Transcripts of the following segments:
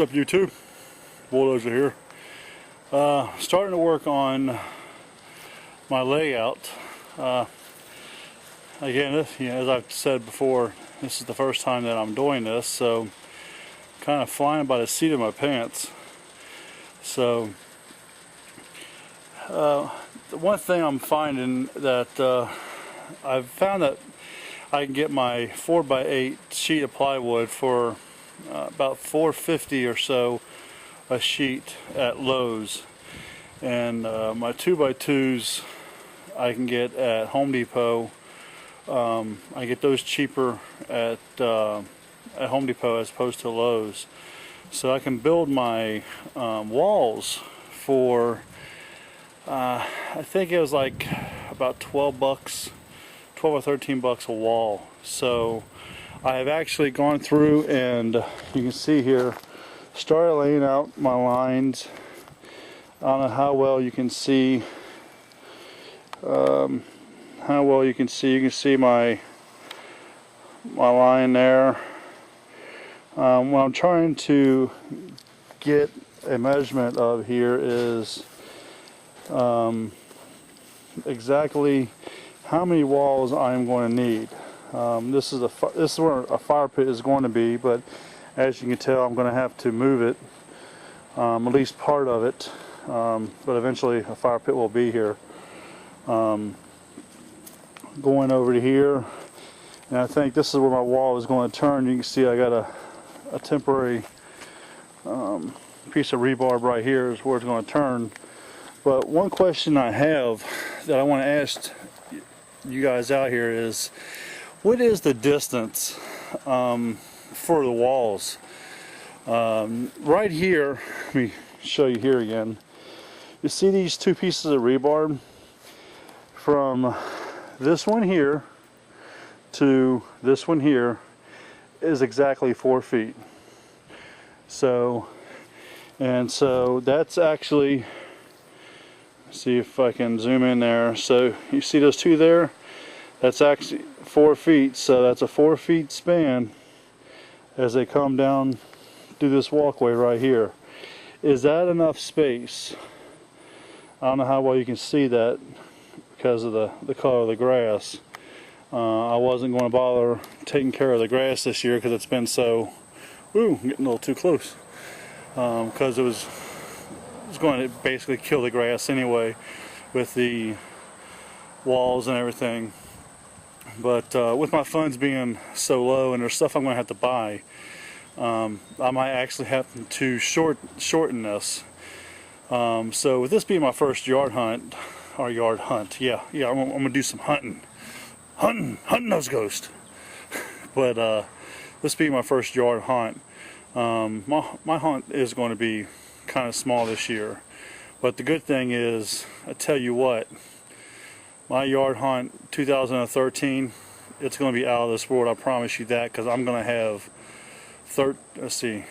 What's up, YouTube? Bulldozer here. Starting to work on my layout. Again, as I've said before, this is the first time that I'm doing this, so kind of flying by the seat of my pants. So the one thing I'm finding that I've found that I can get my 4x8 sheet of plywood for about $4.50 or so a sheet at Lowe's, and my 2x2s I can get at Home Depot. I get those cheaper at Home Depot as opposed to Lowe's, so I can build my walls for I think it was like about 12 or 13 bucks a wall. So I have actually gone through, and you can see here, started laying out my lines. I don't know how well you can see. You can see my line there. What I'm trying to get a measurement of here is exactly how many walls I'm going to need. This is where a fire pit is going to be, but as you can tell, I'm going to have to move it, at least part of it, but eventually a fire pit will be here. Going over to here, and I think this is where my wall is going to turn. You can see I got a temporary piece of rebar right here is where it's going to turn. But one question I have that I want to ask you guys out here is, what is the distance for the walls? Right here, let me show you here again. You see these two pieces of rebar? From this one here to this one here is exactly 4 feet. So that's actually, see if I can zoom in there. So you see those two there? That's actually 4 feet. So that's a 4 feet span as they come down through this walkway right here. Is that enough space? I don't know how well you can see that because of the color of the grass. I wasn't going to bother taking care of the grass this year because it's been so, getting a little too close, because it was going to basically kill the grass anyway with the walls and everything. But with my funds being so low and there's stuff I'm going to have to buy, I might actually have to shorten this. So with this being my first yard hunt, I'm gonna do some hunting those ghosts. But this being my first yard hunt, my hunt is going to be kind of small this year. But the good thing is, I tell you what, my yard hunt 2013, it's going to be out of this world. I promise you that, because I'm going to have you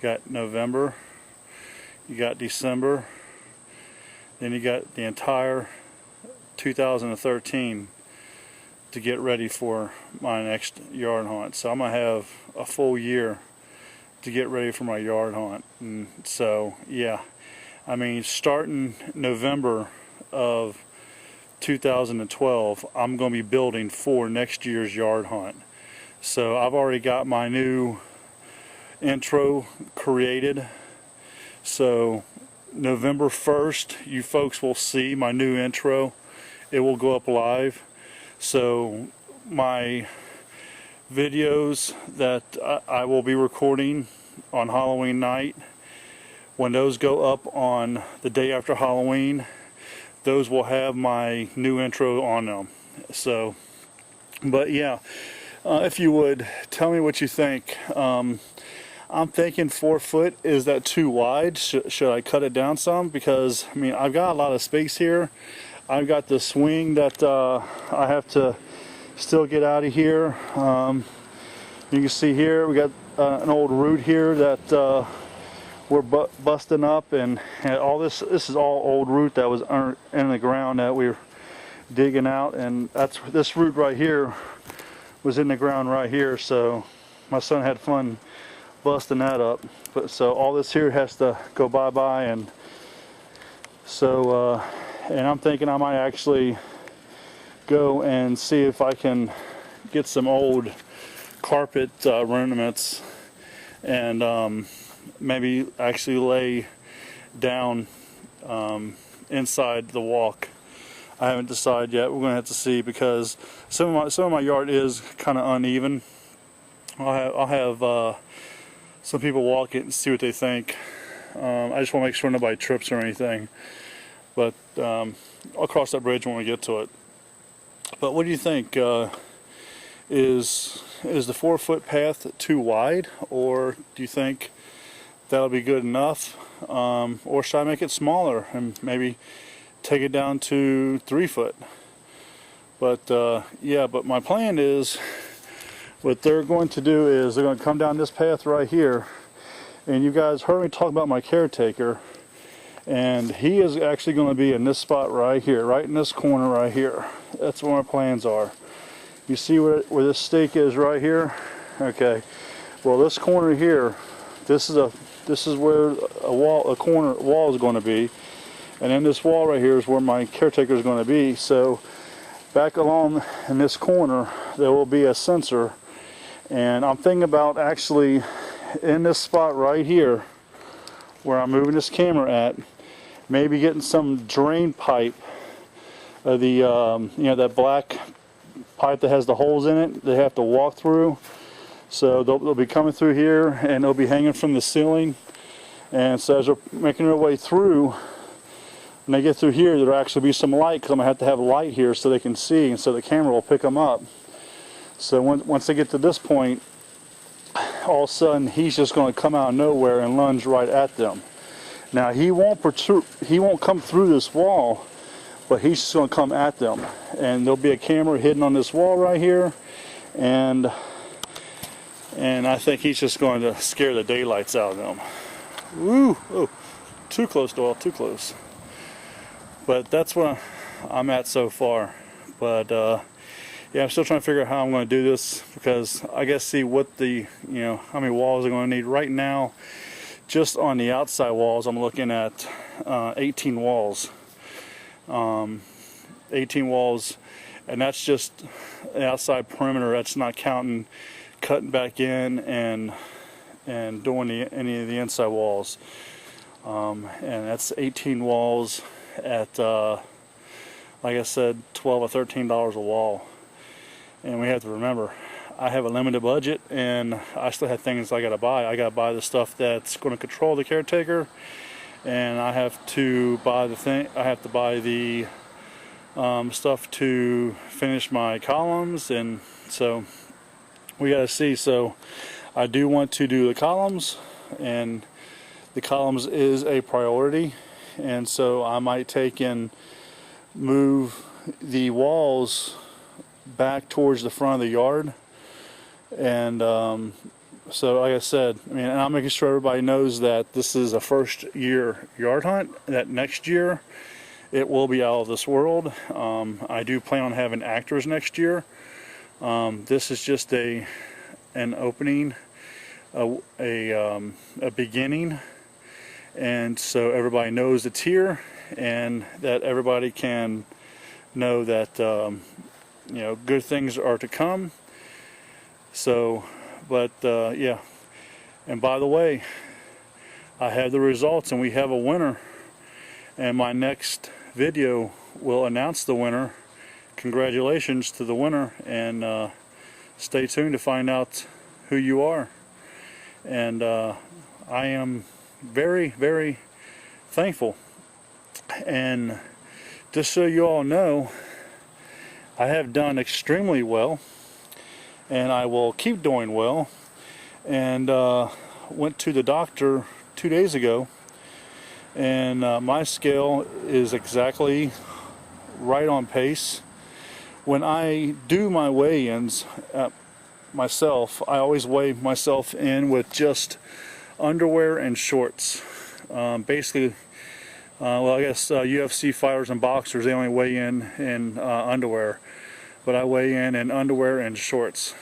got November, you got December, then you got the entire 2013 to get ready for my next yard hunt. So I'm going to have a full year to get ready for my yard hunt. And so yeah, I mean, starting November of 2012, I'm going to be building for next year's yard hunt. So I've already got my new intro created. So November 1st, you folks will see my new intro. It will go up live. So my videos that I will be recording on Halloween night, when those go up on the day after Halloween, those will have my new intro on them. So, but yeah, if you would tell me what you think. I'm thinking 4 foot, is that too wide? Should I cut it down some? Because I mean, I've got a lot of space here. I've got the swing that I have to still get out of here. You can see here we got an old root here that we're busting up, and all this is all old root that was in the ground that we were digging out, and this root right here was in the ground right here. So my son had fun busting that up. But so all this here has to go bye-bye, and so and I'm thinking I might actually go and see if I can get some old carpet ornaments and maybe actually lay down inside the walk. I haven't decided yet. We're going to have to see, because some of my yard is kind of uneven. I'll have some people walk it and see what they think. I just want to make sure nobody trips or anything. But I'll cross that bridge when we get to it. But what do you think? Is the 4-foot path too wide, or do you think that'll be good enough? Or should I make it smaller and maybe take it down to 3 foot? But yeah, but my plan is, what they're going to do is they're going to come down this path right here, and you guys heard me talk about my caretaker, and he is actually going to be in this spot right here, right in this corner right here. That's where my plans are. You see where this stake is right here? Okay. Well, this corner here, this is where a wall is going to be, and then this wall right here is where my caretaker is going to be. So back along in this corner there will be a sensor, and I'm thinking about actually in this spot right here where I'm moving this camera at, maybe getting some drain pipe, the you know, that black pipe that has the holes in it they have to walk through. So they'll be coming through here, and they'll be hanging from the ceiling, and so as they're making their way through, when they get through here, there'll actually be some light, because I'm going to have light here so they can see, and so the camera will pick them up. So once they get to this point, all of a sudden he's just going to come out of nowhere and lunge right at them. Now he won't come through this wall, but he's just going to come at them, and there'll be a camera hidden on this wall right here, and I think he's just going to scare the daylights out of them. Woo! Oh, too close, Doyle, too close. But that's where I'm at so far. But yeah, I'm still trying to figure out how I'm going to do this, because I guess see what the, you know, how many walls I'm going to need. Right now, just on the outside walls, I'm looking at 18 walls. 18 walls, and that's just the outside perimeter. That's not counting cutting back in and doing any of the inside walls. And that's 18 walls at like I said, $12 or $13 a wall. And we have to remember, I have a limited budget, and I still have things I gotta buy. I gotta buy the stuff that's going to control the caretaker, and I have to buy the stuff to finish my columns, and so we gotta see. So I do want to do the columns, and the columns is a priority, and so I might take and move the walls back towards the front of the yard. And so like I said, I mean, and I'm making sure everybody knows that this is a first year yard hunt, that next year it will be out of this world. I do plan on having actors next year. This is just an opening, a beginning, and so everybody knows it's here, and that everybody can know that you know, good things are to come. So, but yeah, and by the way, I have the results, and we have a winner, and my next video will announce the winner. Congratulations to the winner, and stay tuned to find out who you are. And I am very, very thankful. And just so you all know, I have done extremely well, and I will keep doing well. And went to the doctor 2 days ago, and my scale is exactly right on pace. When I do my weigh-ins myself, I always weigh myself in with just underwear and shorts. Basically, well, I guess UFC fighters and boxers, they only weigh in underwear, but I weigh in underwear and shorts.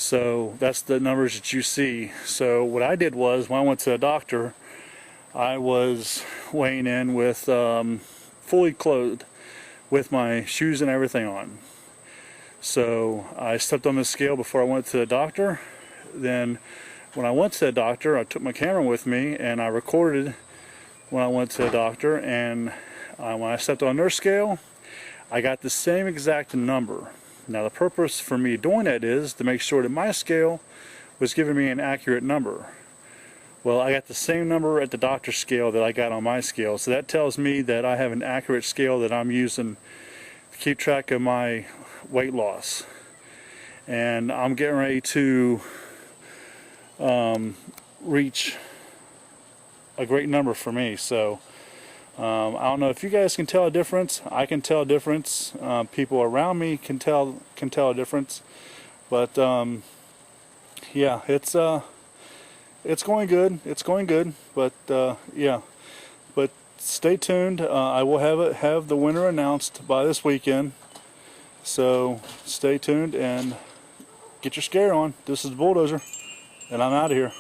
So that's the numbers that you see. So what I did was, when I went to the doctor, I was weighing in with fully clothed with my shoes and everything on. So I stepped on the scale before I went to the doctor. Then when I went to the doctor, I took my camera with me and I recorded when I went to the doctor, and when I stepped on their scale, I got the same exact number. Now the purpose for me doing that is to make sure that my scale was giving me an accurate number. Well, I got the same number at the doctor's scale that I got on my scale, so that tells me that I have an accurate scale that I'm using to keep track of my weight loss. And I'm getting ready to reach a great number for me. So I don't know if you guys can tell a difference. I can tell a difference. People around me can tell a difference. But yeah, it's going good. It's going good. But yeah, but stay tuned. I will have the winner announced by this weekend. So stay tuned and get your scare on. This is Bulldozer, and I'm out of here.